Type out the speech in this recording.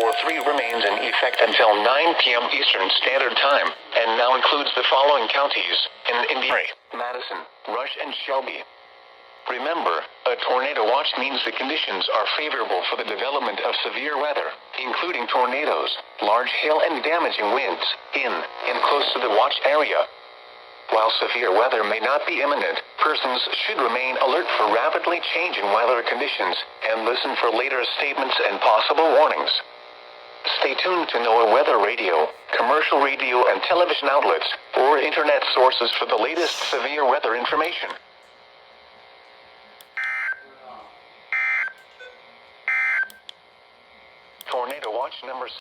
4.3 remains in effect until 9 p.m. Eastern Standard Time, and now includes the following counties in Indiana: Madison, Rush, and Shelby. Remember, a tornado watch means the conditions are favorable for the development of severe weather, including tornadoes, large hail, and damaging winds, in and close to the watch area. While severe weather may not be imminent, persons should remain alert for rapidly changing weather conditions and listen for later statements and possible warnings. Stay tuned to NOAA weather radio, commercial radio and television outlets, or internet sources for the latest severe weather information. Tornado watch number